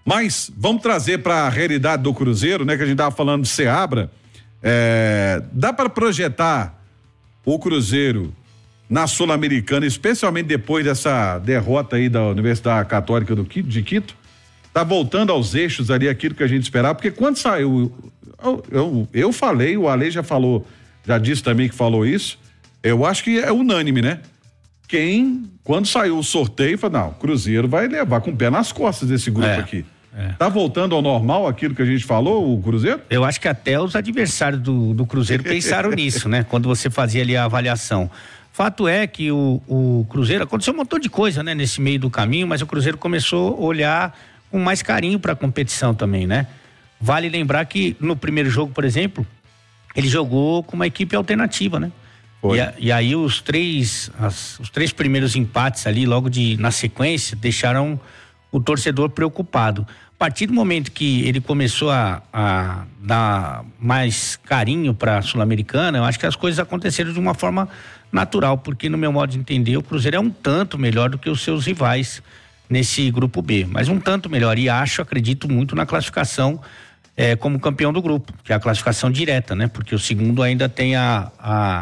Mas vamos trazer para a realidade do Cruzeiro, né? Que a gente tava falando de Seabra. Dá para projetar o Cruzeiro na Sul-Americana, especialmente depois dessa derrota aí da Universidade Católica de Quito? Tá voltando aos eixos ali, aquilo que a gente esperava, porque quando saiu, eu falei, o Ale já falou, já disse também que falou isso, eu acho que é unânime, né? Quando saiu o sorteio, falou, não, o Cruzeiro vai levar com o pé nas costas desse grupo aqui. Tá voltando ao normal aquilo que a gente falou, o Cruzeiro? Eu acho que até os adversários do Cruzeiro pensaram nisso, né? Quando você fazia ali a avaliação. Fato é que o Cruzeiro, aconteceu um montão de coisa, né? Nesse meio do caminho, mas o Cruzeiro começou a olhar com mais carinho para a competição também, né? Vale lembrar que no primeiro jogo, por exemplo, ele jogou com uma equipe alternativa, né? E aí os três primeiros empates ali, logo na sequência, deixaram o torcedor preocupado. A partir do momento que ele começou a dar mais carinho para a Sul-Americana, eu acho que as coisas aconteceram de uma forma natural, porque no meu modo de entender, o Cruzeiro é um tanto melhor do que os seus rivais nesse grupo B, mas um tanto melhor, e acredito muito na classificação como campeão do grupo, que é a classificação direta, né? Porque o segundo ainda tem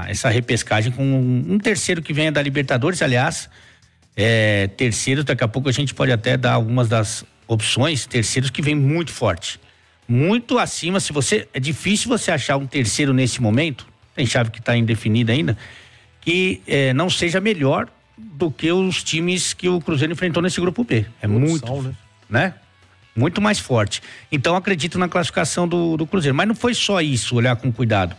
essa repescagem com um terceiro que venha da Libertadores, aliás, terceiros, daqui a pouco a gente pode até dar algumas das opções, terceiros que vem muito forte, muito acima. É difícil você achar um terceiro nesse momento, tem chave que está indefinida ainda, que não seja melhor do que os times que o Cruzeiro enfrentou nesse grupo B. É muito, né? Muito mais forte. Então acredito na classificação do Cruzeiro, mas não foi só isso, olhar com cuidado.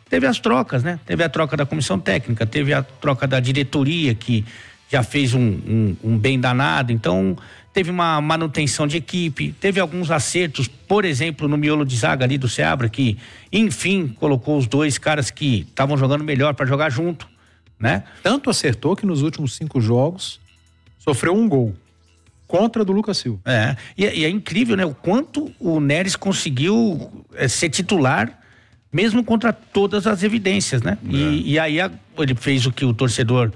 Teve as trocas, né? Teve a troca da comissão técnica, teve a troca da diretoria, que já fez um bem danado, então teve uma manutenção de equipe, teve alguns acertos, por exemplo, no miolo de zaga ali do Seabra, que enfim colocou os dois caras que estavam jogando melhor para jogar junto, né? Tanto acertou que nos últimos 5 jogos sofreu um gol contra do Lucas Silva. E é incrível, né? O quanto o Neres conseguiu ser titular mesmo contra todas as evidências, né? E aí ele fez o que o torcedor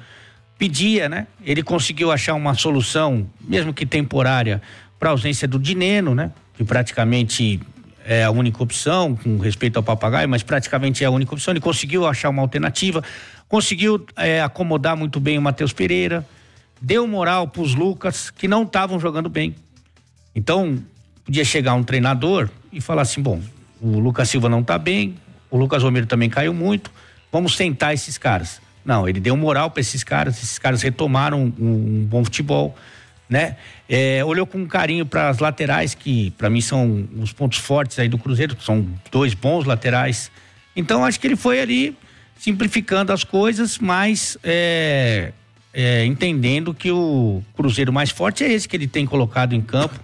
pedia, né? Ele conseguiu achar uma solução, mesmo que temporária, para a ausência do Dineno, né? Que praticamente é a única opção, com respeito ao Papagaio, mas praticamente é a única opção. Ele conseguiu achar uma alternativa, conseguiu acomodar muito bem o Matheus Pereira, deu moral para os Lucas, que não estavam jogando bem. Então, podia chegar um treinador e falar assim, bom, o Lucas Silva não está bem, o Lucas Romero também caiu muito, vamos tentar esses caras. Não, ele deu moral para esses caras retomaram um bom futebol, né? Olhou com carinho para as laterais, que para mim são os pontos fortes aí do Cruzeiro, são 2 bons laterais. Então acho que ele foi ali simplificando as coisas, mas entendendo que o Cruzeiro mais forte é esse que ele tem colocado em campo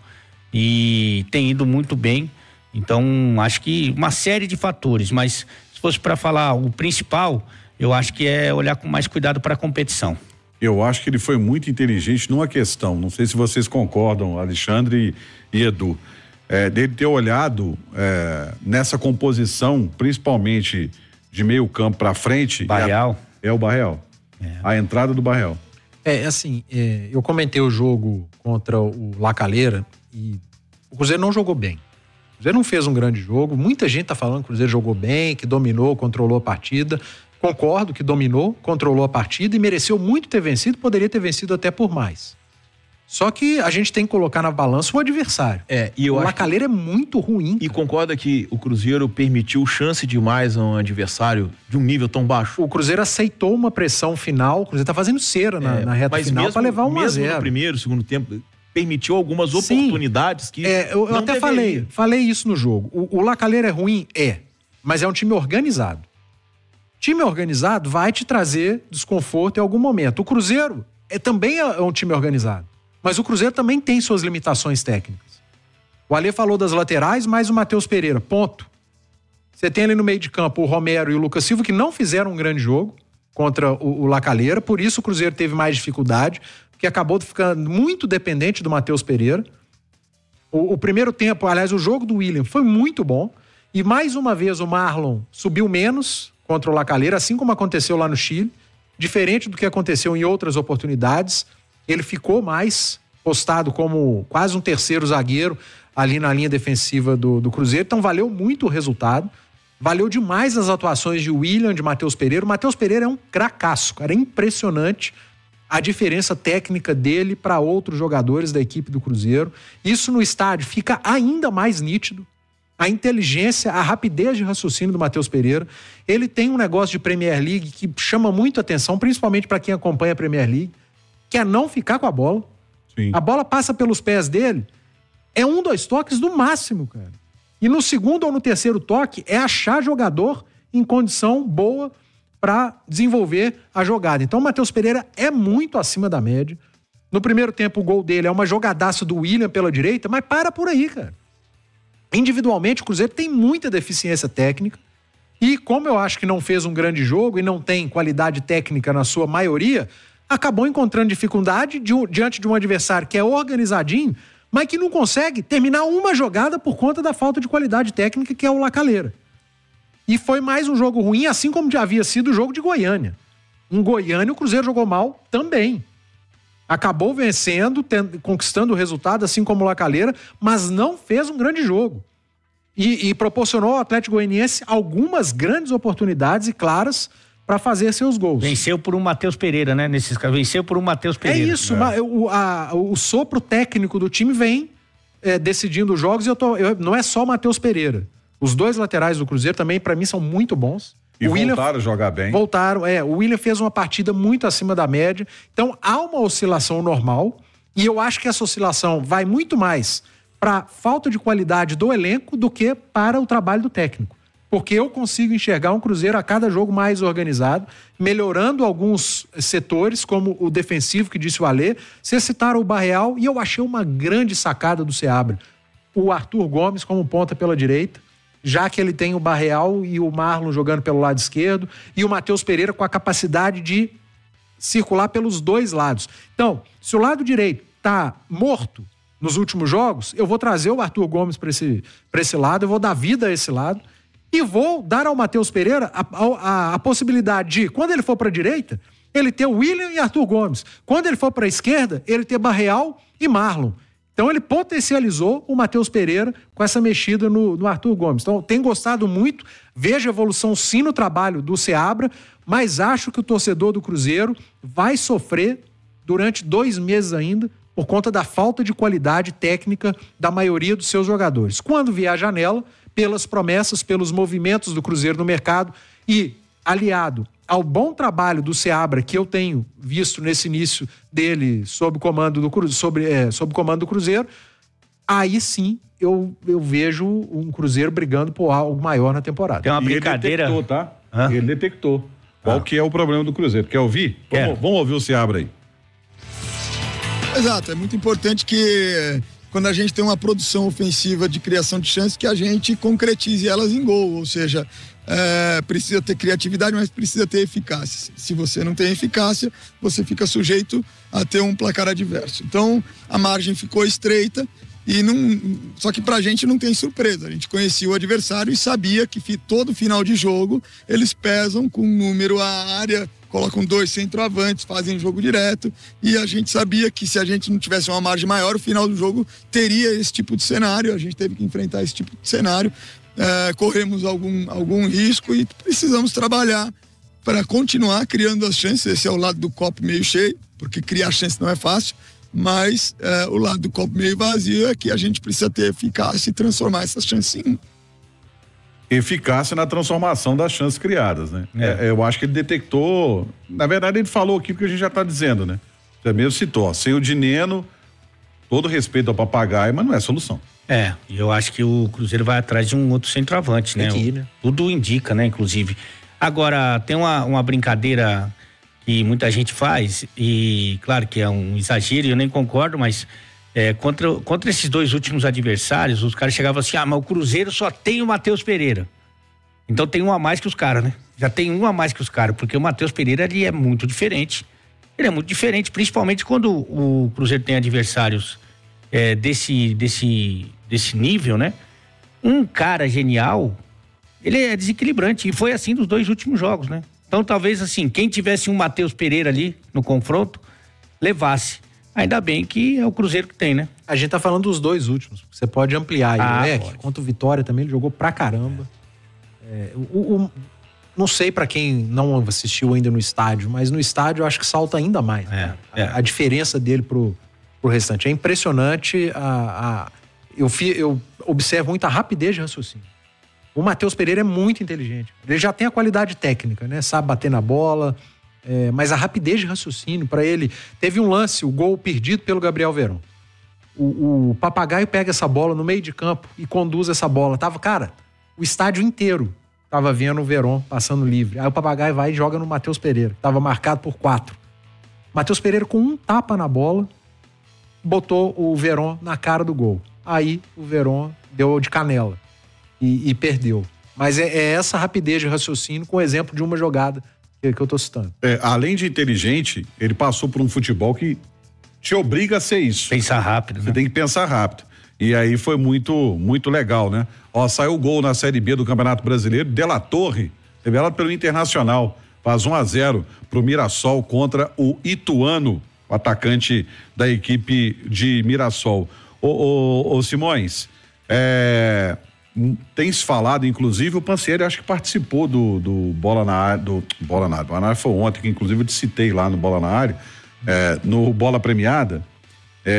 e tem ido muito bem. Então acho que uma série de fatores, mas se fosse para falar o principal, eu acho que é olhar com mais cuidado para a competição. Eu acho que ele foi muito inteligente numa questão, não sei se vocês concordam, Alexandre e Edu, dele ter olhado nessa composição, principalmente de meio campo para frente. Barreal. O Barreal. A entrada do Barreal. Eu comentei o jogo contra o La Calera e o Cruzeiro não jogou bem. O Cruzeiro não fez um grande jogo, muita gente tá falando que o Cruzeiro jogou bem, que dominou, controlou a partida. Concordo que dominou, controlou a partida e mereceu muito ter vencido, poderia ter vencido até por mais. Só que a gente tem que colocar na balança o adversário. E eu o acho La Calera é muito ruim. E concorda que o Cruzeiro permitiu chance demais a um adversário de um nível tão baixo? O Cruzeiro aceitou uma pressão final, o Cruzeiro tá fazendo cera na reta final para levar 1-0. Mesmo no primeiro, segundo tempo, permitiu algumas oportunidades que eu não até falei isso no jogo. O La Calera é ruim? Mas é um time organizado. Time organizado vai te trazer desconforto em algum momento. O Cruzeiro também é um time organizado, mas o Cruzeiro também tem suas limitações técnicas. O Alê falou das laterais, mais o Matheus Pereira, ponto. Você tem ali no meio de campo o Romero e o Lucas Silva, que não fizeram um grande jogo contra o La Calera, por isso o Cruzeiro teve mais dificuldade, porque acabou ficando muito dependente do Matheus Pereira. O primeiro tempo, aliás, o jogo do William foi muito bom, e mais uma vez o Marlon subiu menos contra o La Calera, assim como aconteceu lá no Chile, diferente do que aconteceu em outras oportunidades. Ele ficou mais postado como quase um terceiro zagueiro ali na linha defensiva do Cruzeiro. Então valeu muito o resultado. Valeu demais as atuações de William, de Matheus Pereira. O Matheus Pereira é um cracaço, cara. É impressionante a diferença técnica dele para outros jogadores da equipe do Cruzeiro. Isso no estádio fica ainda mais nítido. A inteligência, a rapidez de raciocínio do Matheus Pereira. Ele tem um negócio de Premier League que chama muito atenção, principalmente para quem acompanha a Premier League, que é não ficar com a bola. Sim. A bola passa pelos pés dele, é 1-2 toques no máximo, cara. E no segundo ou no terceiro toque é achar jogador em condição boa para desenvolver a jogada. Então o Matheus Pereira é muito acima da média. No primeiro tempo o gol dele é uma jogadaça do William pela direita, mas para por aí, cara. Individualmente o Cruzeiro tem muita deficiência técnica e como eu acho que não fez um grande jogo e não tem qualidade técnica na sua maioria, acabou encontrando dificuldade diante de um adversário que é organizadinho, mas que não consegue terminar uma jogada por conta da falta de qualidade técnica, que é o Lacaleira. E foi mais um jogo ruim, assim como já havia sido o jogo de Goiânia. Em Goiânia, o Cruzeiro jogou mal também. Acabou vencendo, conquistando o resultado, assim como o Lacaleira, mas não fez um grande jogo. E proporcionou ao Atlético Goianiense algumas grandes oportunidades e claras para fazer seus gols. Venceu por um Matheus Pereira, né? Nesses casos, venceu por um Matheus Pereira. É isso, o sopro técnico do time vem decidindo os jogos e não é só o Matheus Pereira. Os dois laterais do Cruzeiro também, para mim, são muito bons. E voltaram a jogar bem. Voltaram, o William fez uma partida muito acima da média. Então, há uma oscilação normal e eu acho que essa oscilação vai muito mais para falta de qualidade do elenco do que para o trabalho do técnico. Porque eu consigo enxergar um Cruzeiro a cada jogo mais organizado, melhorando alguns setores, como o defensivo, que disse o Alê. Vocês citaram o Barreal e eu achei uma grande sacada do Seabra. O Arthur Gomes como ponta pela direita, já que ele tem o Barreal e o Marlon jogando pelo lado esquerdo, e o Matheus Pereira com a capacidade de circular pelos dois lados. Então, se o lado direito está morto nos últimos jogos, eu vou trazer o Arthur Gomes para esse lado, eu vou dar vida a esse lado, e vou dar ao Matheus Pereira a possibilidade de, quando ele for para a direita, ele ter o William e Arthur Gomes. Quando ele for para a esquerda, ele ter Barreal e Marlon. Então ele potencializou o Matheus Pereira com essa mexida no Arthur Gomes. Então tenho gostado muito, vejo evolução sim no trabalho do Seabra, mas acho que o torcedor do Cruzeiro vai sofrer durante 2 meses ainda por conta da falta de qualidade técnica da maioria dos seus jogadores. Quando vier a janela, pelas promessas, pelos movimentos do Cruzeiro no mercado e aliado ao bom trabalho do Seabra, que eu tenho visto nesse início dele sob comando do Cruzeiro, aí sim eu vejo um Cruzeiro brigando por algo maior na temporada. Tem uma brincadeira. Ele detectou, tá? Ele detectou. Qual que é o problema do Cruzeiro? Quer ouvir? Vamos ouvir o Seabra aí. Exato, é muito importante que quando a gente tem uma produção ofensiva de criação de chances, que a gente concretize elas em gol, ou seja, precisa ter criatividade, mas precisa ter eficácia. Se você não tem eficácia, você fica sujeito a ter um placar adverso. Então, a margem ficou estreita e só que pra gente não tem surpresa. A gente conhecia o adversário e sabia que todo final de jogo eles pesam com um número a área, colocam 2 centroavantes, fazem jogo direto, e a gente sabia que se a gente não tivesse uma margem maior, o final do jogo teria esse tipo de cenário. A gente teve que enfrentar esse tipo de cenário, corremos algum risco e precisamos trabalhar para continuar criando as chances. Esse é o lado do copo meio cheio, porque criar chance não é fácil, mas o lado do copo meio vazio é que a gente precisa ter eficácia e transformar essas chances em eficácia na transformação das chances criadas, né? Eu acho que ele detectou, na verdade ele falou aqui o que a gente já está dizendo, né? Você mesmo citou, sem o Dineno, todo respeito ao papagaio, mas não é solução. Eu acho que o Cruzeiro vai atrás de um outro centroavante, né? Tudo indica, né? Inclusive. Agora, tem uma brincadeira que muita gente faz, e claro que é um exagero, eu nem concordo, mas contra esses 2 últimos adversários, os caras chegavam assim, mas o Cruzeiro só tem o Matheus Pereira. Então tem um a mais que os caras, né? Já tem um a mais que os caras, porque o Matheus Pereira ali é muito diferente. Ele é muito diferente, principalmente quando o Cruzeiro tem adversários desse nível, né? Um cara genial, ele é desequilibrante, e foi assim dos 2 últimos jogos, né? Então talvez assim, quem tivesse um Matheus Pereira ali no confronto, levasse. Ainda bem que é o Cruzeiro que tem, né? A gente tá falando dos 2 últimos. Você pode ampliar aí, pode. Contra o Vitória também, ele jogou pra caramba. Não sei pra quem não assistiu ainda no estádio, mas no estádio eu acho que salta ainda mais. A diferença dele pro restante. É impressionante. Eu observo muito a rapidez de raciocínio. O Matheus Pereira é muito inteligente. Ele já tem a qualidade técnica, né? Sabe bater na bola, mas a rapidez de raciocínio para ele... Teve um lance, o gol perdido pelo Gabriel Veron. O Papagaio pega essa bola no meio de campo e conduz essa bola. O estádio inteiro tava vendo o Veron passando livre. Aí o Papagaio vai e joga no Matheus Pereira. Tava marcado por 4. Matheus Pereira, com um tapa na bola, botou o Veron na cara do gol. Aí o Veron deu de canela e perdeu. Mas é essa rapidez de raciocínio com o exemplo de uma jogada que eu tô citando. Além de inteligente, ele passou por um futebol que te obriga a ser isso. Pensar rápido, né? Você tem que pensar rápido. E aí foi muito, muito legal, né? Saiu o gol na Série B do Campeonato Brasileiro, De La Torre, revelado pelo Internacional, faz 1-0 pro Mirassol contra o Ituano, o atacante da equipe de Mirassol. Ô Simões, tem se falado, inclusive, o Pansieri acho que participou do Bola na Área, Bola na Área foi ontem, que inclusive eu te citei lá no Bola na Área, no Bola Premiada,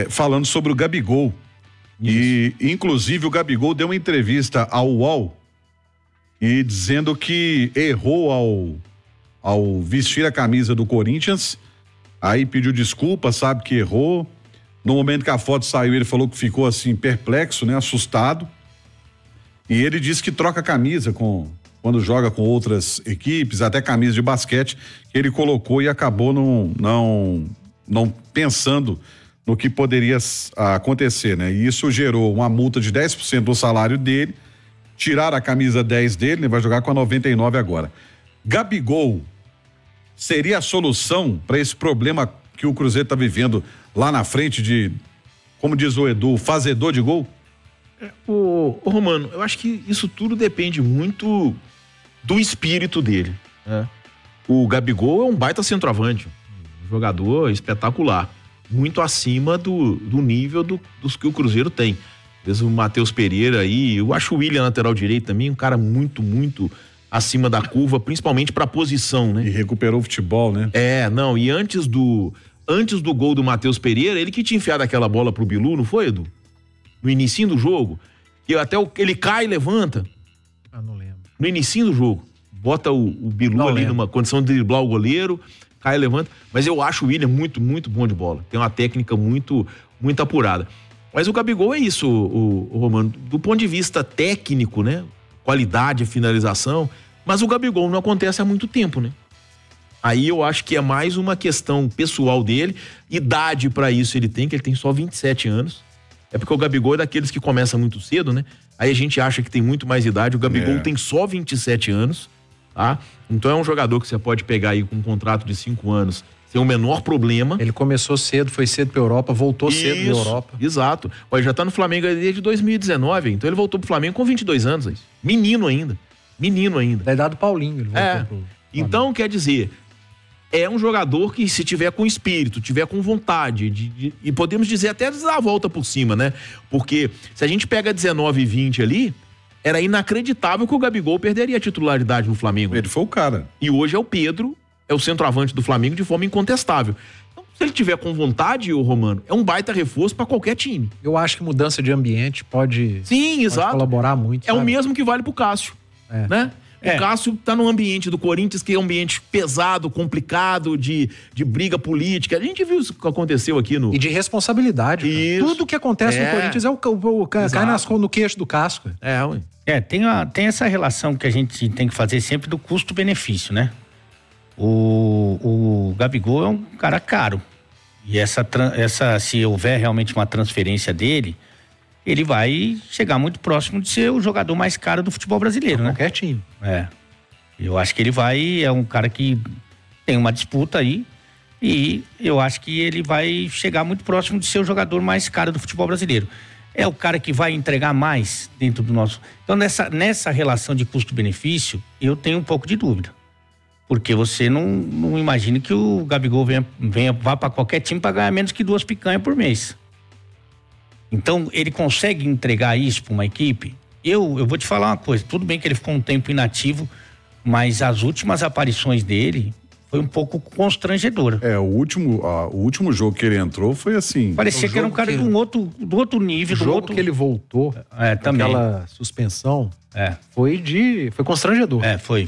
falando sobre o Gabigol. E, inclusive, o Gabigol deu uma entrevista ao UOL e dizendo que errou ao vestir a camisa do Corinthians, aí pediu desculpa, sabe que errou. No momento que a foto saiu, ele falou que ficou assim, perplexo, né? Assustado. E ele disse que troca camisa quando joga com outras equipes, até camisa de basquete, que ele colocou e acabou não pensando no que poderia acontecer, né? E isso gerou uma multa de 10% do salário dele, tiraram a camisa 10 dele, ele vai jogar com a 99 agora. Gabigol seria a solução para esse problema que o Cruzeiro está vivendo lá na frente de, como diz o Edu, fazedor de gol? Ô Romano, eu acho que isso tudo depende muito do espírito dele, né? O Gabigol é um baita centroavante, um jogador espetacular, muito acima do nível dos que o Cruzeiro tem. Desde o Matheus Pereira aí, eu acho o William lateral direito também, um cara muito, muito acima da curva, principalmente pra posição, né? E recuperou o futebol, né? E antes do gol do Matheus Pereira, ele que tinha enfiado aquela bola pro Bilu, não foi, Edu? No inicinho do jogo, que até ele cai e levanta. Não lembro. No inicinho do jogo, bota o Bilu ali numa condição de driblar o goleiro, cai e levanta, mas eu acho o William muito, muito bom de bola, tem uma técnica muito, muito apurada. Mas o Gabigol é isso, o Romano, do ponto de vista técnico, né? Qualidade, finalização, mas o Gabigol não acontece há muito tempo, né? Aí eu acho que é mais uma questão pessoal dele, idade pra isso ele tem só 27 anos. É porque o Gabigol é daqueles que começa muito cedo, né? Aí a gente acha que tem muito mais idade, o Gabigol tem só 27 anos, tá? Então é um jogador que você pode pegar aí com um contrato de 5 anos, sem o menor problema. Ele começou cedo, foi cedo pra Europa, voltou cedo da Europa. Exato. Ele já tá no Flamengo desde 2019, então ele voltou pro Flamengo com 22 anos. Menino ainda. Da idade do Paulinho ele voltou pro Então, quer dizer, é um jogador que, se tiver com espírito, tiver com vontade, e podemos dizer até dar a volta por cima, né? Porque se a gente pega 19 e 20 ali, era inacreditável que o Gabigol perderia a titularidade no Flamengo. Ele foi o cara. E hoje é o Pedro, é o centroavante do Flamengo de forma incontestável. Então, se ele tiver com vontade, o Romano, é um baita reforço para qualquer time. Eu acho que mudança de ambiente pode colaborar muito. É o mesmo que vale pro Cássio, né? O Cássio tá num ambiente do Corinthians que é um ambiente pesado, complicado, de briga política. A gente viu isso que aconteceu aqui no... E de responsabilidade. Tudo que acontece no Corinthians cai no queixo do Cássio. Tem essa relação que a gente tem que fazer sempre do custo-benefício, né? O Gabigol é um cara caro. E se houver realmente uma transferência dele, ele vai chegar muito próximo de ser o jogador mais caro do futebol brasileiro, né? Qualquer time. Eu acho que é um cara que tem uma disputa aí e eu acho que ele vai chegar muito próximo de ser o jogador mais caro do futebol brasileiro. É o cara que vai entregar mais dentro do nosso... Então, nessa relação de custo-benefício, eu tenho um pouco de dúvida. Porque você não imagina que o Gabigol vá para qualquer time para ganhar menos que 2 picanhas por mês. Então, ele consegue entregar isso para uma equipe? Eu vou te falar uma coisa, tudo bem que ele ficou um tempo inativo, mas as últimas aparições dele foi um pouco constrangedora. O último jogo que ele entrou foi assim. Parecia que era um cara do outro nível. O jogo que ele voltou, também. Aquela suspensão, foi constrangedor. Foi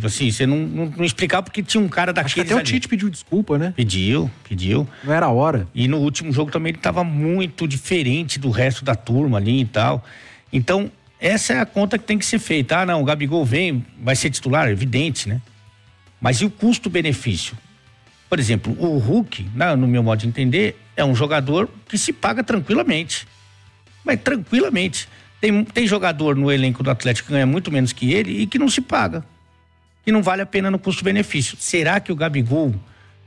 assim, você não explicava porque tinha um cara daqueles. Acho que até o Tite pediu desculpa, né? Pediu. Não era a hora. E no último jogo também ele estava muito diferente do resto da turma ali e tal. Então, essa é a conta que tem que ser feita. O Gabigol vai ser titular, evidente, né? Mas e o custo-benefício? Por exemplo, o Hulk, no meu modo de entender, é um jogador que se paga tranquilamente. Mas tranquilamente. Tem jogador no elenco do Atlético que ganha muito menos que ele e que não se paga. Que não vale a pena no custo-benefício. Será que o Gabigol,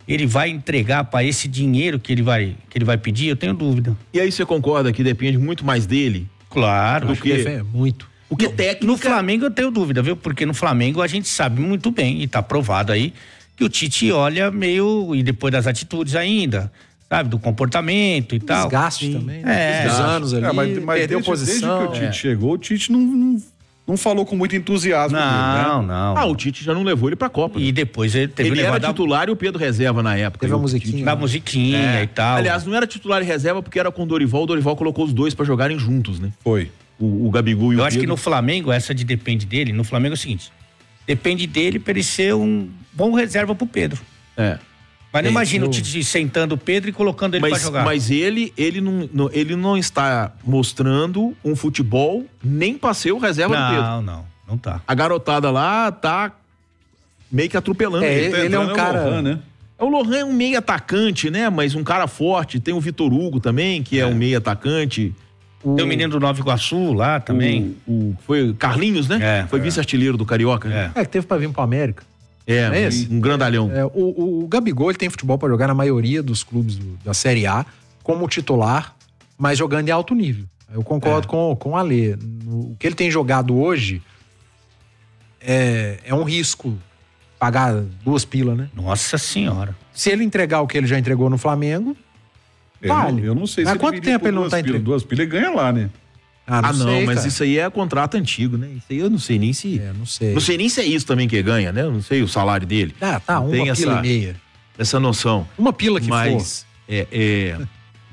ele vai entregar para esse dinheiro que ele vai pedir? Eu tenho dúvida. E aí você concorda que depende muito mais dele? Claro. Do que muito. O que técnica... No Flamengo eu tenho dúvida, viu? Porque no Flamengo a gente sabe muito bem, e tá provado aí, que o Tite olha meio, e depois das atitudes ainda, sabe? Do comportamento e tal. Desgaste também, né? Os anos ali, mas perdeu posição. Desde que o Tite chegou, o Tite não falou com muito entusiasmo. Não. O Tite já não levou ele pra Copa. E depois ele teve ele era titular e o Pedro reserva na época. Teve a musiquinha. Da musiquinha e tal. Aliás, não era titular e reserva porque era com o Dorival colocou os dois pra jogarem juntos, né? Foi. O Gabigol e o Pedro. Eu acho que no Flamengo, essa de depende dele, no Flamengo é o seguinte, depende dele pra ele ser um bom reserva pro Pedro. Mas não imagina o Tite sentando o Pedro e colocando ele pra jogar. Mas ele não está mostrando um futebol nem pra ser o reserva do Pedro. Não tá. A garotada lá tá meio que atropelando ele. Ele é um cara... Lohan, né? O Lohan é um meio atacante, né? Mas um cara forte. Tem o Vitor Hugo também, que é um meio atacante. Tem o menino do Nova Iguaçu lá também. Foi Carlinhos, né? Foi vice-artilheiro do Carioca. Que teve pra vir pro América. Um grandalhão. O Gabigol, ele tem futebol pra jogar na maioria dos clubes da Série A, como titular, mas jogando em alto nível. Eu concordo com o Alê. O que ele tem jogado hoje é um risco pagar 2 pilas, né? Nossa Senhora. Se ele entregar o que ele já entregou no Flamengo, vale. Eu não sei Há quanto tempo ele não tá entregando? 2 pilas, ele ganha lá, né? Sei, mas cara. isso aí é contrato antigo, né? Isso aí eu não sei nem se... não sei. Não sei nem se é isso também que ele ganha, né? Eu não sei o salário dele. Uma pila e meia. Essa noção. Uma pila que mas,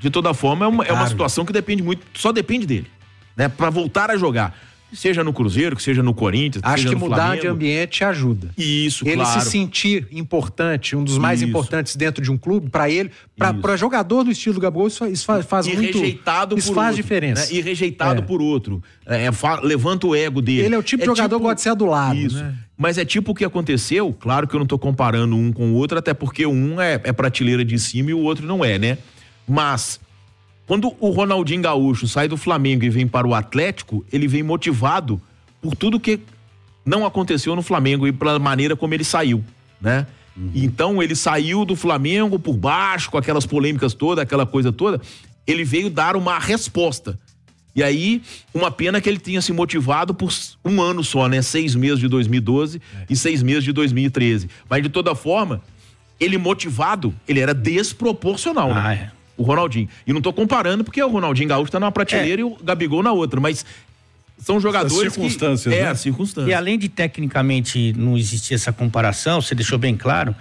de toda forma, é uma situação que depende muito, só depende dele, né? Pra voltar a jogar. Seja no Cruzeiro, que seja no Corinthians, acho seja que no mudar Flamengo. de ambiente ajuda. Isso, ele claro. se sentir importante, um dos mais importantes dentro de um clube, pra ele, pra jogador do estilo do Gabigol, isso faz e muito... rejeitado isso por faz outro, diferença. Né? E rejeitado por outro. Levanta o ego dele. Ele é o tipo de jogador que gosta de ser adulado, isso. né? Mas é tipo o que aconteceu, claro que eu não tô comparando um com o outro, até porque um é prateleira de cima e o outro não é, né? Mas... quando o Ronaldinho Gaúcho sai do Flamengo e vem para o Atlético, ele vem motivado por tudo que não aconteceu no Flamengo e pela maneira como ele saiu, né? Então ele saiu do Flamengo por baixo, com aquelas polêmicas todas, aquela coisa toda, ele veio dar uma resposta. E aí, uma pena que ele tinha se motivado por 1 ano só, né? 6 meses de 2012 e 6 meses de 2013. Mas de toda forma, ele motivado, ele era desproporcional, né? O Ronaldinho. E não tô comparando porque o Ronaldinho Gaúcho tá numa prateleira e o Gabigol na outra, mas são jogadores circunstâncias, que... né? circunstâncias. E além de tecnicamente não existir essa comparação, você deixou bem claro,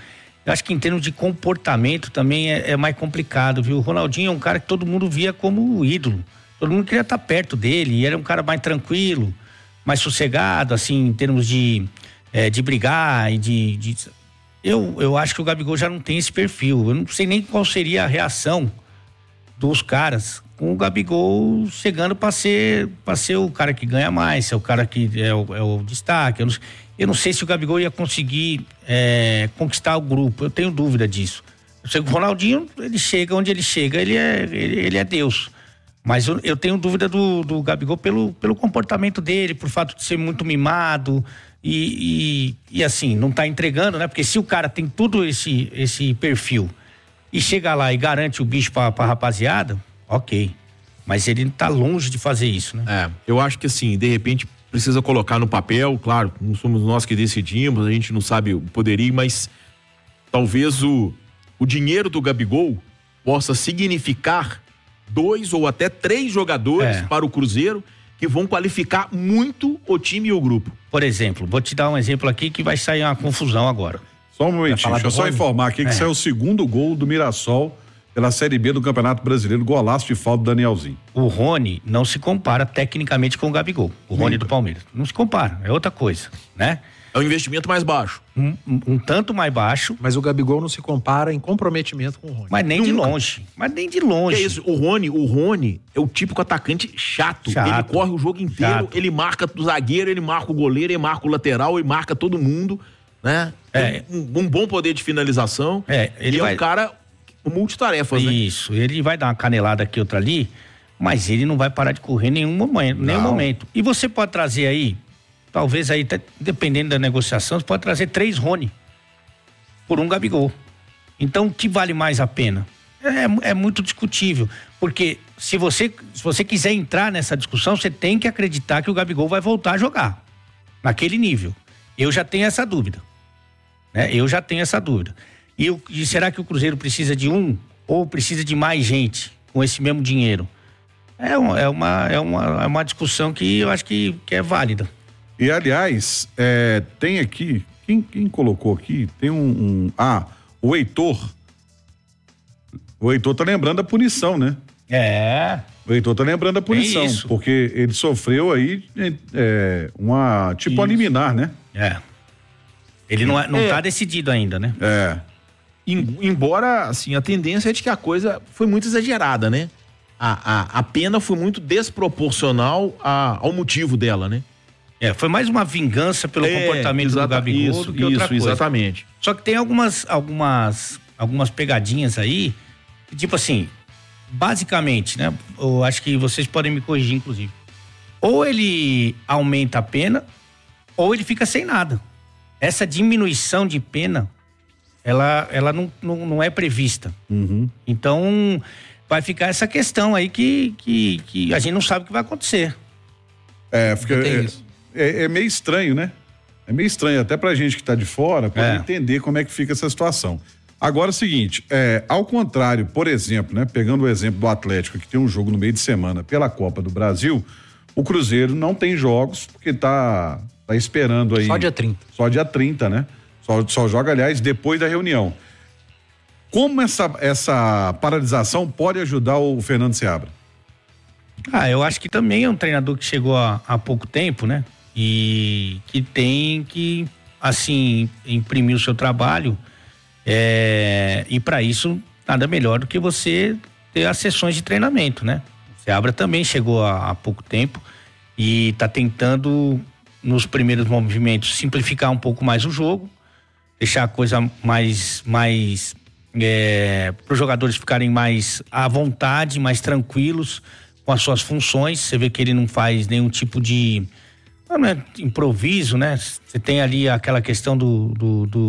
eu acho que em termos de comportamento também é mais complicado, viu? O Ronaldinho é um cara que todo mundo via como ídolo. Todo mundo queria estar perto dele, e era um cara mais tranquilo, mais sossegado, assim, em termos de brigar e Eu acho que o Gabigol já não tem esse perfil. Eu não sei nem qual seria a reação dos caras com o Gabigol chegando para ser o cara que ganha mais, ser o cara que é o destaque. Eu não sei se o Gabigol ia conseguir conquistar o grupo. Eu tenho dúvida disso. Eu sei que o Ronaldinho, ele chega onde ele chega, ele é Deus. Mas eu tenho dúvida do Gabigol pelo comportamento dele, por fato de ser muito mimado e assim, não tá entregando, né? Porque se o cara tem tudo esse perfil e chega lá e garante o bicho pra rapaziada, ok. Mas ele tá longe de fazer isso, né? Eu acho que assim, de repente, precisa colocar no papel, claro, não somos nós que decidimos, a gente não sabe o poderio, mas talvez o dinheiro do Gabigol possa significar 2 ou até 3 jogadores para o Cruzeiro que vão qualificar muito o time e o grupo. Por exemplo, vou te dar um exemplo aqui que vai sair uma confusão agora. Só um momentinho, deixa eu só informar aqui que saiu o segundo gol do Mirassol pela Série B do Campeonato Brasileiro, golaço de falta do Danielzinho. O Rony não se compara tecnicamente com o Gabigol, o Rony do Palmeiras. Não se compara, é outra coisa, né? É um investimento mais baixo. Um tanto mais baixo. Mas o Gabigol não se compara em comprometimento com o Rony. Mas nem de longe. Mas nem de longe. Que é isso? O Rony é o típico atacante chato. Ele corre o jogo inteiro, ele marca o zagueiro, ele marca o goleiro, ele marca o lateral, ele marca todo mundo, né? Um bom poder de finalização. Ele é um cara multitarefas, né? Isso, ele vai dar uma canelada aqui, outra ali, mas ele não vai parar de correr em nenhum momento. E você pode trazer aí, talvez aí, dependendo da negociação, você pode trazer 3 Rony por um Gabigol. Então, o que vale mais a pena? É muito discutível, porque se você quiser entrar nessa discussão, você tem que acreditar que o Gabigol vai voltar a jogar naquele nível. Eu já tenho essa dúvida, né? E será que o Cruzeiro precisa de ou precisa de mais gente com esse mesmo dinheiro? É uma discussão que eu acho que é válida. E, aliás, tem aqui, quem colocou aqui, tem o Heitor. O Heitor tá lembrando da punição, né? O Heitor tá lembrando da punição, porque ele sofreu aí uma liminar, né? Ele não tá decidido ainda, né? Embora, assim, a tendência é de que a coisa foi muito exagerada, né? A pena foi muito desproporcional ao motivo dela, né? Foi mais uma vingança pelo comportamento do Gabigol do que outra coisa. Exatamente. Só que tem algumas pegadinhas aí, tipo assim, basicamente, né? Eu acho que vocês podem me corrigir, inclusive. Ou ele aumenta a pena, ou ele fica sem nada. Essa diminuição de pena, ela não é prevista. Então, vai ficar essa questão aí que a gente não sabe o que vai acontecer. É meio estranho, né? É meio estranho, até pra gente que tá de fora, pra entender como é que fica essa situação. Agora é o seguinte, ao contrário, por exemplo, né? Pegando o exemplo do Atlético, que tem um jogo no meio de semana pela Copa do Brasil, o Cruzeiro não tem jogos, porque tá esperando aí. Só dia 30. Só dia 30, né? Só joga, aliás, depois da reunião. Como essa paralisação pode ajudar o Fernando Seabra? Eu acho que também é um treinador que chegou há pouco tempo, né? E que tem que, assim, imprimir o seu trabalho. E para isso, nada melhor do que você ter as sessões de treinamento, né? O Seabra também chegou há pouco tempo e tá tentando, nos primeiros movimentos, simplificar um pouco mais o jogo, deixar a coisa mais para os jogadores ficarem mais à vontade, mais tranquilos com as suas funções. Você vê que ele não faz nenhum tipo de improviso, né? Você tem ali aquela questão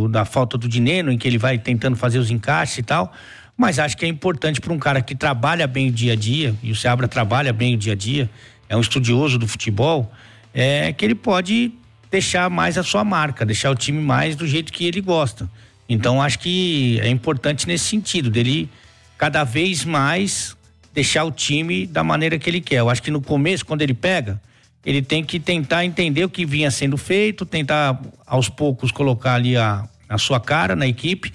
da falta do dinheiro, em que ele vai tentando fazer os encaixes e tal, mas acho que é importante para um cara que trabalha bem o dia a dia, e o Seabra trabalha bem o dia a dia, é um estudioso do futebol, que ele pode deixar mais a sua marca, deixar o time mais do jeito que ele gosta. Então acho que é importante nesse sentido, dele cada vez mais deixar o time da maneira que ele quer. Eu acho que no começo, quando ele pega, ele tem que tentar entender o que vinha sendo feito, tentar aos poucos colocar ali a sua cara na equipe,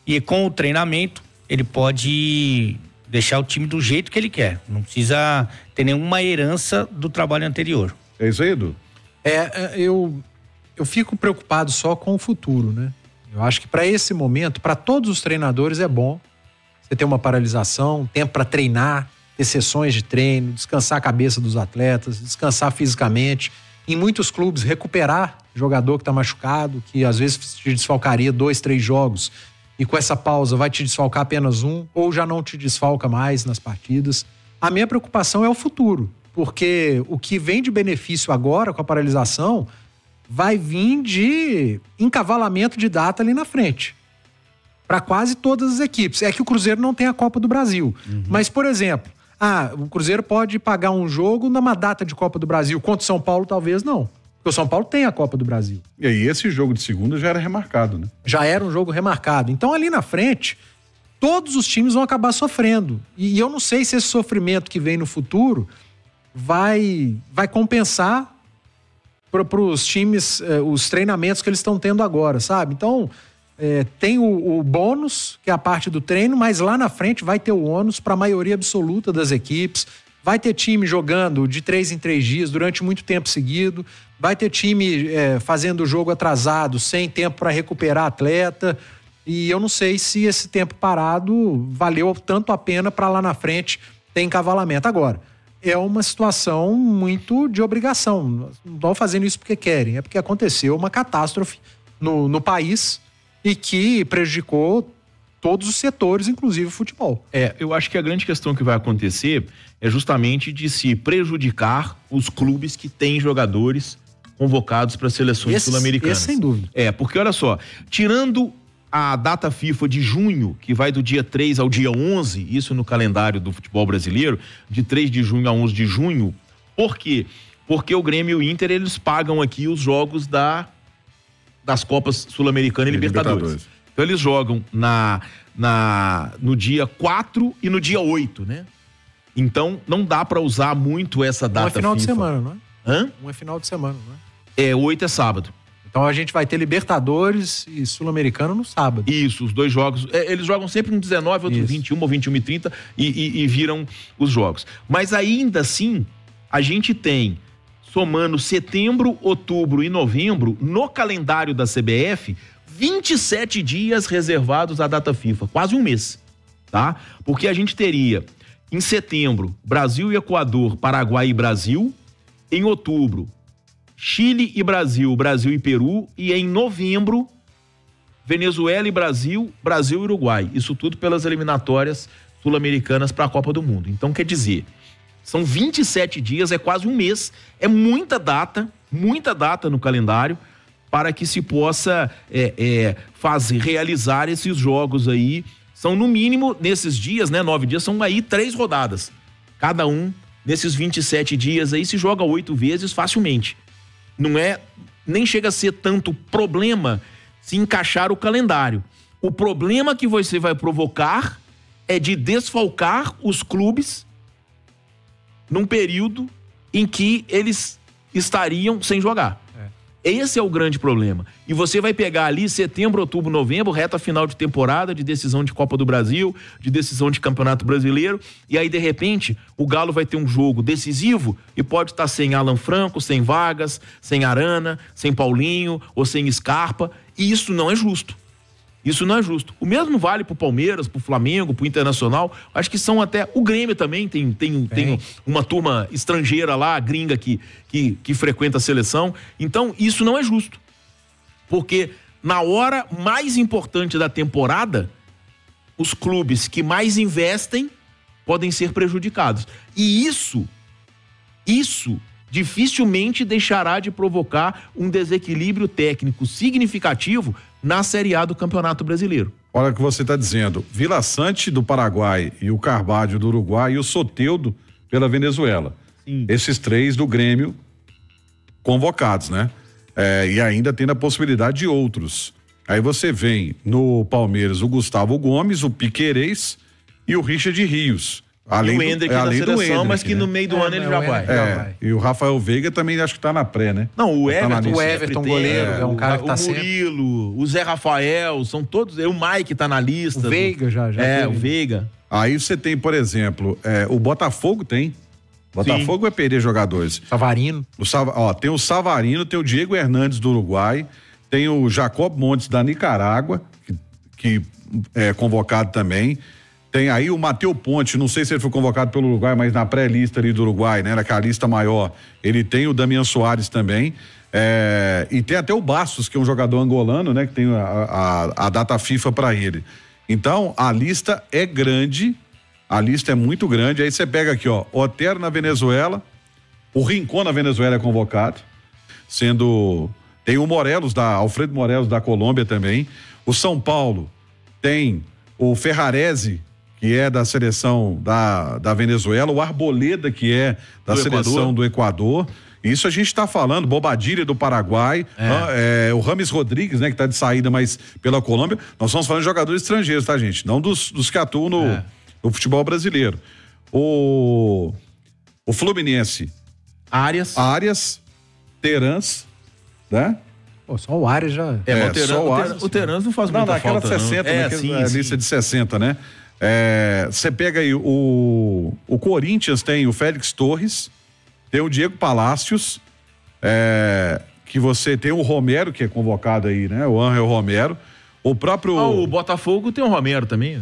e com o treinamento ele pode deixar o time do jeito que ele quer. Não precisa ter nenhuma herança do trabalho anterior. É isso aí, Edu? Eu fico preocupado só com o futuro, né? Eu acho que para esse momento, para todos os treinadores é bom você ter uma paralisação, tempo para treinar, ter sessões de treino, descansar a cabeça dos atletas, descansar fisicamente. Em muitos clubes, recuperar jogador que está machucado, que às vezes te desfalcaria 2, 3 jogos, e com essa pausa vai te desfalcar apenas um, ou já não te desfalca mais nas partidas. A minha preocupação é o futuro, porque o que vem de benefício agora com a paralisação vai vir de encavalamento de data ali na frente, para quase todas as equipes. É que o Cruzeiro não tem a Copa do Brasil. Mas, por exemplo, o Cruzeiro pode pagar um jogo numa data de Copa do Brasil. Contra o São Paulo, talvez não. Porque o São Paulo tem a Copa do Brasil. E aí esse jogo de segunda já era remarcado, né? Já era um jogo remarcado. Então ali na frente, todos os times vão acabar sofrendo. E eu não sei se esse sofrimento que vem no futuro vai compensar para os times, os treinamentos que eles estão tendo agora, sabe? Então, tem o bônus, que é a parte do treino, mas lá na frente vai ter o ônus para a maioria absoluta das equipes. Vai ter time jogando de 3 em 3 dias durante muito tempo seguido. Vai ter time fazendo o jogo atrasado, sem tempo para recuperar atleta. E eu não sei se esse tempo parado valeu tanto a pena para lá na frente ter encavalamento. Agora, é uma situação muito de obrigação. Não estão fazendo isso porque querem, é porque aconteceu uma catástrofe no país e que prejudicou todos os setores, inclusive o futebol. Eu acho que a grande questão que vai acontecer é justamente de se prejudicar os clubes que têm jogadores convocados para seleções sul-americanas. Esse sem dúvida. Porque olha só, tirando a data FIFA de junho, que vai do dia 3 ao dia 11, isso no calendário do futebol brasileiro, de 3 de junho a 11 de junho, por quê? Porque o Grêmio e o Inter, eles pagam aqui os jogos das Copas Sul-Americana e Libertadores. Então eles jogam no dia 4 e no dia 8, né? Então não dá pra usar muito essa data FIFA. Um é final de semana, não é? Hã? Um é final de semana, não é? 8 é sábado. Então a gente vai ter Libertadores e Sul-Americano no sábado. Isso, os dois jogos. Eles jogam sempre um 19, outro 21 ou 21h30 e viram os jogos. Mas ainda assim, a gente tem, somando setembro, outubro e novembro, no calendário da CBF, 27 dias reservados à data FIFA, quase um mês, tá? Porque a gente teria, em setembro, Brasil e Equador, Paraguai e Brasil. Em outubro, Chile e Brasil, Brasil e Peru. E em novembro, Venezuela e Brasil, Brasil e Uruguai. Isso tudo pelas eliminatórias sul-americanas para a Copa do Mundo. Então, quer dizer, são 27 dias, é quase um mês, é muita data no calendário para que se possa realizar esses jogos aí. São no mínimo, nesses dias, né, 9 dias, são aí 3 rodadas. Cada um, nesses 27 dias aí, se joga 8 vezes facilmente. Nem chega a ser tanto problema se encaixar o calendário. O problema que você vai provocar é de desfalcar os clubes num período em que eles estariam sem jogar. Esse é o grande problema. E você vai pegar ali setembro, outubro, novembro, reta final de temporada, de decisão de Copa do Brasil, de decisão de Campeonato Brasileiro, e aí de repente o Galo vai ter um jogo decisivo e pode estar sem Alan Franco, sem Vargas, sem Arana, sem Paulinho ou sem Scarpa, e isso não é justo. Isso não é justo. O mesmo vale pro Palmeiras, pro Flamengo, pro Internacional. Acho que são até... O Grêmio também tem uma turma estrangeira lá, gringa, que frequenta a seleção. Então, isso não é justo. Porque na hora mais importante da temporada, os clubes que mais investem podem ser prejudicados. E isso dificilmente deixará de provocar um desequilíbrio técnico significativo na Série A do Campeonato Brasileiro. Olha o que você está dizendo. Vila Sante do Paraguai e o Carvalho do Uruguai e o Soteldo pela Venezuela. Sim. Esses 3 do Grêmio convocados, né? E ainda tem a possibilidade de outros. Aí você vem no Palmeiras o Gustavo Gomes, o Piquerez e o Richard Rios. Além o Hendrick na seleção, mas que no meio do ano ele já vai. E o Rafael Veiga também acho que tá na pré, né? Não, o Everton goleiro, é um cara que tá sempre. O Murilo, o Zé Rafael, são todos. O Mike tá na lista. O Veiga já. O Veiga. Aí você tem, por exemplo, o Botafogo tem. Botafogo vai perder jogadores. Savarino. Tem o Savarino, tem o Diego Hernandes do Uruguai, tem o Jacob Montes da Nicarágua, que é convocado também. Tem aí o Matheus Ponte, não sei se ele foi convocado pelo Uruguai, mas na pré-lista ali do Uruguai, né? Naquela lista maior, ele tem o Damian Soares também. E tem até o Bastos, que é um jogador angolano, né? Que tem a data FIFA para ele. Então, a lista é grande, a lista é muito grande. Aí você pega aqui, ó, Otero na Venezuela, o Rincon na Venezuela é convocado, tem o Morelos, Alfredo Morelos da Colômbia também. O São Paulo tem o Ferrarese, que é da seleção da Venezuela, o Arboleda, que é da seleção do Equador. Isso a gente está falando, Bobadilha do Paraguai, o Rames Rodrigues, né, que está de saída, mas pela Colômbia. Nós estamos falando de jogadores estrangeiros, tá, gente? Não dos que atuam no futebol brasileiro. O Fluminense. Arias, Terans, né? Pô, só o Arias já... O Terans não faz muita falta, naquela 60, naquela lista de 60, né? Você pega aí o Corinthians, tem o Félix Torres, tem o Diego Palácios, que você tem o Romero, que é convocado aí, né? O Ángel Romero. O próprio... o Botafogo tem o Romero também.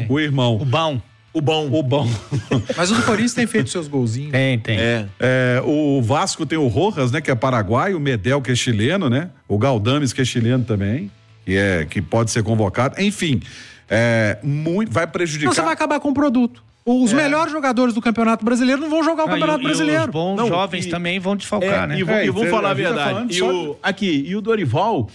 O irmão. O bom. Mas o do Corinthians tem feito seus golzinhos. Tem. O Vasco tem o Rojas, né? Que é paraguaio, o Medel, que é chileno, né? O Galdames, que é chileno também, que pode ser convocado. Enfim, vai prejudicar. Então você vai acabar com o produto. Os melhores jogadores do Campeonato Brasileiro não vão jogar o Campeonato Brasileiro. Os bons jovens também vão desfalcar, né? E vamos falar a verdade. E o Dorival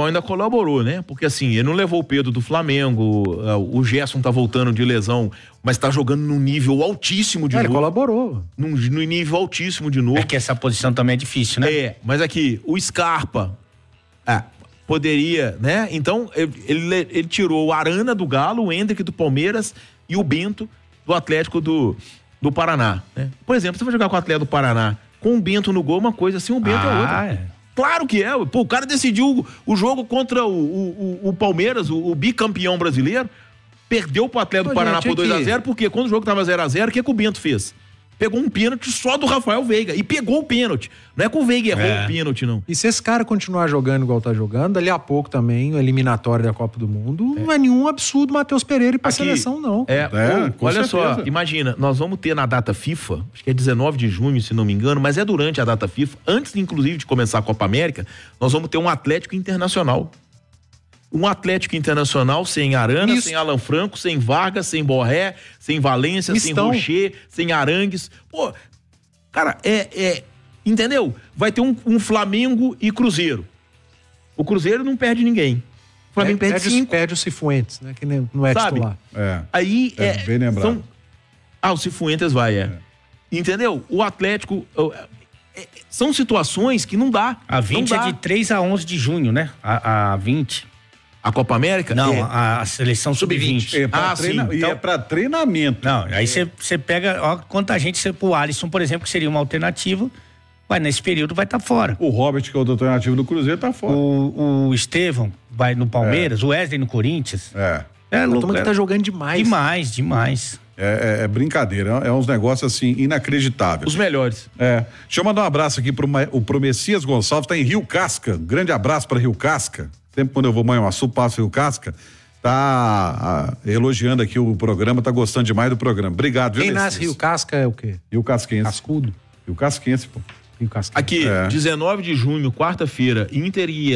ainda colaborou, né? Porque assim, ele não levou o Pedro do Flamengo, o Gerson tá voltando de lesão, mas tá jogando num nível altíssimo de novo. Ele colaborou. Num nível altíssimo de novo. É que essa posição também é difícil, né? Mas aqui, o Scarpa poderia, né? Então, ele tirou o Arana do Galo, o Hendrick do Palmeiras e o Bento do Atlético do Paraná, né? Por exemplo, você vai jogar com o Atlético do Paraná com o Bento no gol, uma coisa assim, o Bento é outra. Claro que é. Pô, o cara decidiu o jogo contra o Palmeiras, o bicampeão brasileiro, perdeu pro Atlético do Paraná por 2-0, porque quando o jogo tava 0-0, o que o Bento fez? Pegou um pênalti só do Rafael Veiga e pegou o pênalti. Não é que o Veiga errou o pênalti, não. E se esse cara continuar jogando igual tá jogando, dali a pouco também, o eliminatório da Copa do Mundo, não é nenhum absurdo Matheus Pereira ir pra seleção, não. Olha só, imagina, nós vamos ter na data FIFA, acho que é 19 de junho, se não me engano, mas é durante a data FIFA, antes inclusive de começar a Copa América, nós vamos ter um Atlético Internacional. Um Atlético Internacional sem Arana, sem Alan Franco, sem Vargas, sem Borré, sem Valência, sem Rocher, sem Arangues. Pô, cara, entendeu? Vai ter um Flamengo e Cruzeiro. O Cruzeiro não perde ninguém. O Flamengo perde 5. Perde o Cifuentes, né? Que não é titular. Aí bem lembrado. O Cifuentes entendeu? O Atlético... são situações que não dá. A 20 é de 3 a 11 de junho, né? A 20... A Copa América? Não, a seleção sub-20. E é pra treinamento. Não, aí você pega, ó, quanta gente, o Alisson, por exemplo, que seria uma alternativa, vai nesse período vai estar fora. O Robert, que é o alternativo do Cruzeiro, tá fora. O Estevão vai no Palmeiras, o Wesley no Corinthians. É louco. Que tá jogando demais. Demais. É brincadeira, é uns negócios assim inacreditáveis. Os melhores. Deixa eu mandar um abraço aqui pro Messias Gonçalves, tá em Rio Casca. Grande abraço para Rio Casca. Sempre quando eu vou Manhuaçu, passo Rio Casca, tá elogiando aqui o programa, tá gostando demais do programa. Obrigado, viu, Quem nasce Rio Casca é o quê? Rio Casquense. Cascudo? Rio Casquense, pô. Rio Casquense. Aqui, 19 de junho, quarta-feira, Inter e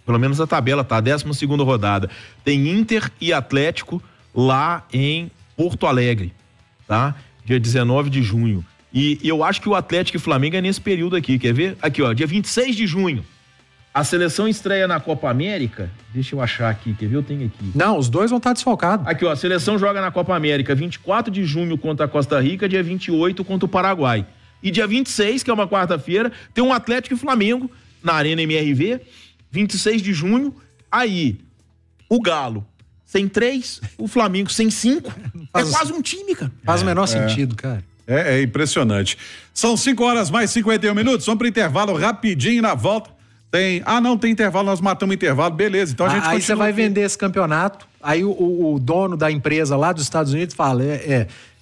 pelo menos a tabela tá, 12ª rodada, tem Inter e Atlético lá em Porto Alegre, tá? Dia 19 de junho. E eu acho que o Atlético e Flamengo é nesse período aqui, quer ver? Aqui, ó, dia 26 de junho. A seleção estreia na Copa América. Deixa eu achar aqui, quer ver? Eu tenho aqui. Não, os dois vão estar desfalcados. Aqui, ó, a seleção joga na Copa América 24 de junho contra a Costa Rica, dia 28 contra o Paraguai. E dia 26, que é uma quarta-feira, tem um Atlético e Flamengo na Arena MRV, 26 de junho. Aí, o Galo sem 3, o Flamengo sem 5. É quase um time, cara. Faz o menor sentido, cara. É impressionante. São 5 horas mais 51 minutos. Vamos pro intervalo rapidinho na volta. Tem intervalo, nós matamos o intervalo, beleza. Então a gente aí você vai vender esse campeonato, aí o dono da empresa lá dos Estados Unidos fala,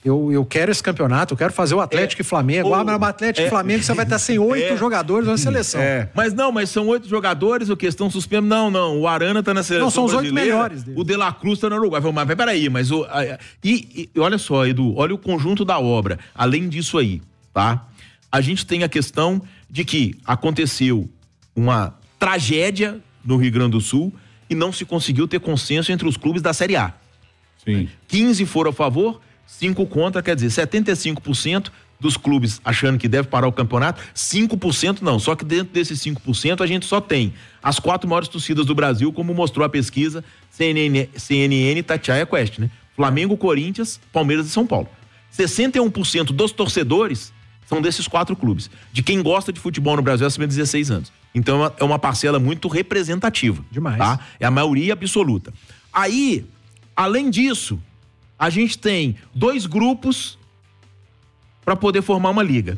eu quero esse campeonato, eu quero fazer o Atlético e Flamengo. Mas o Atlético e Flamengo você vai estar sem 8 jogadores na seleção. Mas são 8 jogadores, o que estão suspensos? Não, o Arana tá na seleção. Não, são os 8 melhores deles. O De La Cruz tá no Uruguai. Mas peraí, e olha só, Edu, olha o conjunto da obra. Além disso aí, tá? A gente tem a questão de que aconteceu uma tragédia no Rio Grande do Sul e não se conseguiu ter consenso entre os clubes da Série A. Sim. 15 foram a favor, 5 contra, quer dizer, 75% dos clubes achando que deve parar o campeonato, 5% não. Só que dentro desses 5% a gente só tem as 4 maiores torcidas do Brasil, como mostrou a pesquisa CNN Tatiaia Quest, né? Flamengo, Corinthians, Palmeiras e São Paulo. 61% dos torcedores são desses 4 clubes. De quem gosta de futebol no Brasil acima de 16 anos. Então é uma parcela muito representativa. Demais. Tá? É a maioria absoluta. Aí, além disso, a gente tem 2 grupos para poder formar uma liga.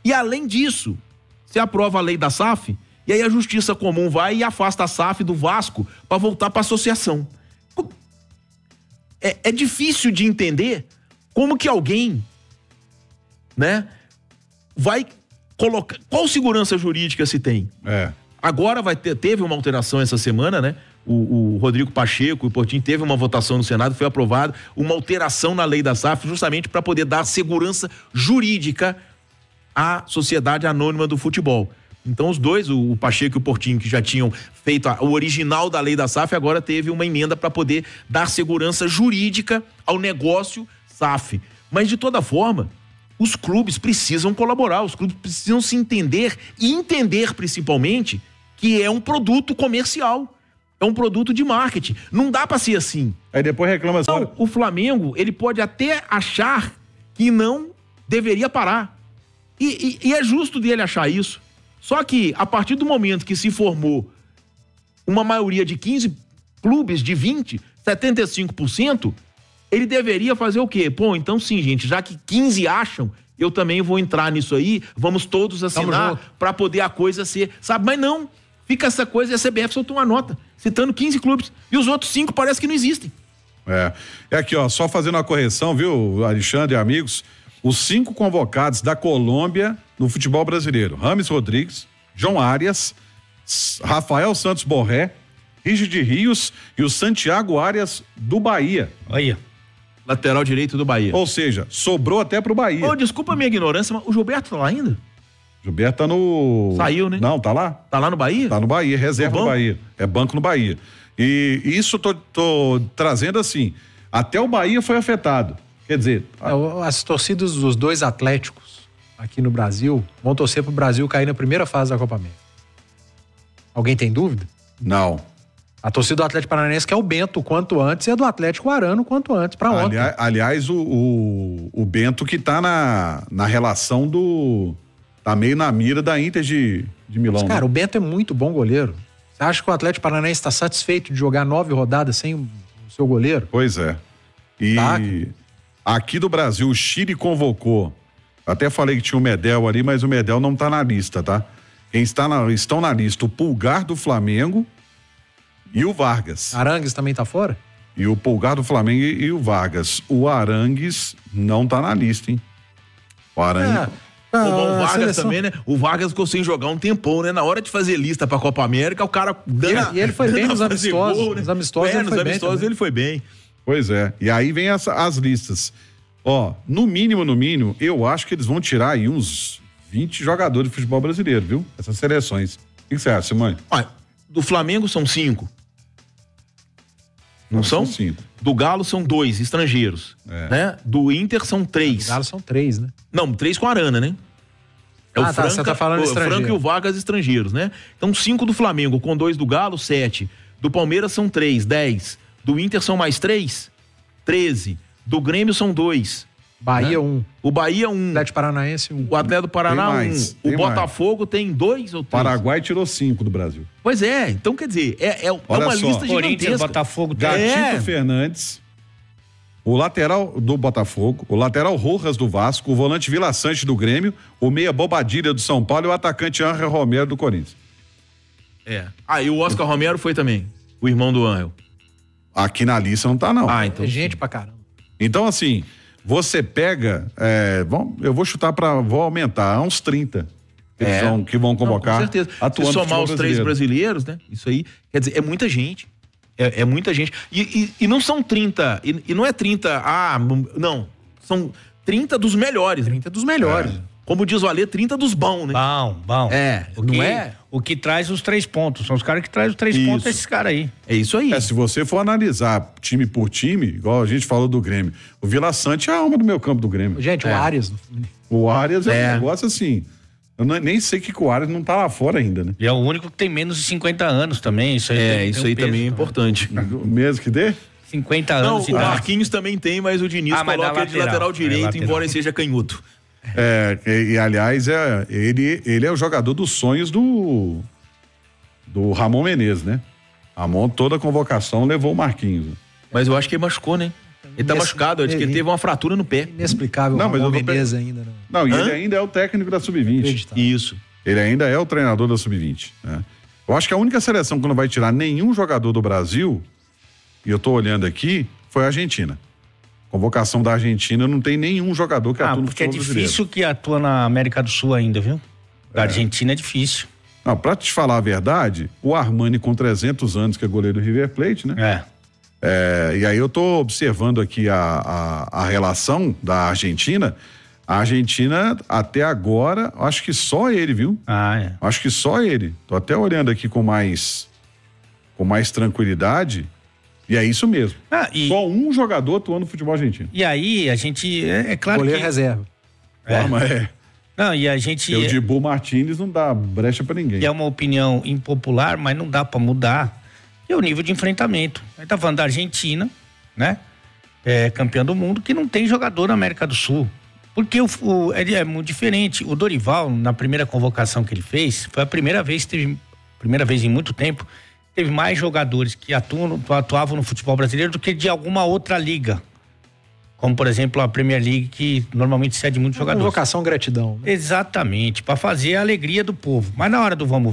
E além disso, se aprova a lei da SAF, e aí a Justiça Comum vai e afasta a SAF do Vasco para voltar para a associação. É difícil de entender como que alguém, né, vai colocar... Qual segurança jurídica se tem? Agora teve uma alteração essa semana, né? O Rodrigo Pacheco e o Portinho teve uma votação no Senado, foi aprovada uma alteração na lei da SAF justamente para poder dar segurança jurídica à Sociedade Anônima do Futebol. Então os dois, o Pacheco e o Portinho, que já tinham feito o original da lei da SAF, agora teve uma emenda para poder dar segurança jurídica ao negócio SAF. Mas de toda forma, os clubes precisam colaborar, os clubes precisam se entender e entender principalmente que é um produto comercial, é um produto de marketing. Não dá para ser assim. Aí depois reclama só. Então, o Flamengo, ele pode até achar que não deveria parar. E é justo dele achar isso. Só que, a partir do momento que se formou uma maioria de 15 clubes de 20, 75%, ele deveria fazer o quê? Pô, então sim, gente, já que 15 acham, eu também vou entrar nisso aí, vamos todos assinar para poder a coisa ser, sabe? Mas não, fica essa coisa e a CBF soltou uma nota, citando 15 clubes, e os outros 5 parece que não existem. É aqui, ó, só fazendo uma correção, viu, Alexandre e amigos, os 5 convocados da Colômbia no futebol brasileiro: Rames Rodrigues, João Arias, Rafael Santos Borré, Rigide Rios e o Santiago Arias do Bahia. Olha. Lateral direito do Bahia. Ou seja, sobrou até pro Bahia. Ô, desculpa a minha ignorância, mas o Gilberto tá lá ainda? Gilberto tá no... Saiu, né? Não, tá lá? Tá lá no Bahia? Tá no Bahia, reserva no Bahia. É banco no Bahia. E isso tô trazendo assim, até o Bahia foi afetado. Quer dizer... As torcidas dos 2 Atléticos aqui no Brasil vão torcer pro Brasil cair na primeira fase da Copa América. Alguém tem dúvida? Não. A torcida do Atlético Paranaense quer o Bento o quanto antes e a do Atlético Arano o quanto antes, pra ontem. Aliás, o Bento que tá na relação do... Tá meio na mira da Inter de Milão. Mas, cara, o Bento é muito bom goleiro. Você acha que o Atlético Paranaense está satisfeito de jogar 9 rodadas sem o seu goleiro? Pois é. E aqui do Brasil, o Chile convocou. Até falei que tinha o Medel ali, mas o Medel não tá na lista, tá? Quem estão na lista, o Pulgar do Flamengo e o Vargas. Arangues também tá fora? E o Pulgar do Flamengo e o Vargas. O Arangues não tá na lista, hein? O Arangues... O Vargas também, né? O Vargas ficou sem jogar um tempão, né? Na hora de fazer lista pra Copa América, o cara... E ele foi bem nos amistosos. Gol, né? Nos amistosos, ele foi bem. Pois é. E aí vem as listas. Ó, no mínimo, eu acho que eles vão tirar aí uns 20 jogadores de futebol brasileiro, viu? Essas seleções. O que você acha, Simone? Olha, do Flamengo são 5. Não são? 5. Do Galo são 2 estrangeiros, né? Do Inter são 3. Do Galo são 3, né? Não, 3 com a Arana, né? É o Franca, você tá falando o Franca e o Vargas estrangeiros, né? Então 5 do Flamengo, com 2 do Galo, 7. Do Palmeiras são 3, 10. Do Inter são mais 3, 13. Do Grêmio são 2. Bahia, 1. O Bahia, 1. Atlético Paranaense, 1. O Atlético do Paraná, 1. O Botafogo tem 2 ou 3? Paraguai tirou 5 do Brasil. Pois é, então quer dizer, é uma lista Corinthians, gigantesca. Botafogo, Gatito Fernandes, o lateral do Botafogo, o lateral Rojas do Vasco, o volante Vila Sante do Grêmio, o meia Bobadilha do São Paulo e o atacante Ángel Romero do Corinthians. E o Oscar Romero foi também, o irmão do Ángel. Aqui na lista não tá, não. Então. É gente pra caramba. Então, assim, você pega, eu vou chutar vou aumentar, uns 30 que vão convocar. Com certeza. Se somar os 3 brasileiros, né? Isso aí, quer dizer, é muita gente. É muita gente. E não são 30, e não é 30, não. São 30 dos melhores. 30 dos melhores. Como diz o Alê, 30 dos bons, né? Bom. Não o que traz os 3 pontos. São os caras que trazem os 3 pontos, esses caras aí. É isso aí. Se você for analisar time por time, igual a gente falou do Grêmio, o Vila Sante é a alma do meu campo do Grêmio. Gente, o Arias. O Arias é um negócio assim. Eu nem sei que o Arias não tá lá fora ainda, né? E é o único que tem menos de 50 anos também. Isso aí isso aí também é importante. Mesmo que dê? 50 anos de o idade. Marquinhos também tem, mas o Diniz mas coloca ele de lateral direito, embora ele seja canhoto. E aliás, ele é o jogador dos sonhos do Ramon Menezes, né? Ramon, toda a convocação levou o Marquinhos. Mas eu acho que ele machucou, né? Ele tá machucado, acho que ele teve uma fratura no pé. Inexplicável. Não, mas o eu Menezes ainda não. Não, e ele ainda é o técnico da Sub-20. Isso. Ele ainda é o treinador da Sub-20, né? Eu acho que a única seleção que não vai tirar nenhum jogador do Brasil, e eu tô olhando aqui, foi a Argentina. Convocação da Argentina não tem nenhum jogador que atua no porque futebol é difícil brasileiro. que atua na América do Sul ainda, viu? Da Argentina é difícil. Não, pra te falar a verdade, o Armani com 300 anos, que é goleiro do River Plate, né? E aí eu tô observando aqui a relação da Argentina. A Argentina, até agora, acho que só ele, viu? Acho que só ele. Tô até olhando aqui com mais tranquilidade. E é isso mesmo. Só um jogador atuando no futebol argentino. E aí, a gente, é claro goleiro que... reserva. Não, e a gente... O Dibu Martínez não dá brecha pra ninguém. E é uma opinião impopular, mas não dá pra mudar. É o nível de enfrentamento. A gente tá falando da Argentina, né? Campeã do mundo, que não tem jogador na América do Sul. Porque é muito diferente. O Dorival, na primeira convocação que ele fez, foi a primeira vez em muito tempo, teve mais jogadores que atuavam no futebol brasileiro do que de alguma outra liga. Como, por exemplo, a Premier League, que normalmente cede muitos jogadores. Convocação, gratidão. Né? Exatamente, para fazer a alegria do povo. Mas na hora do vamos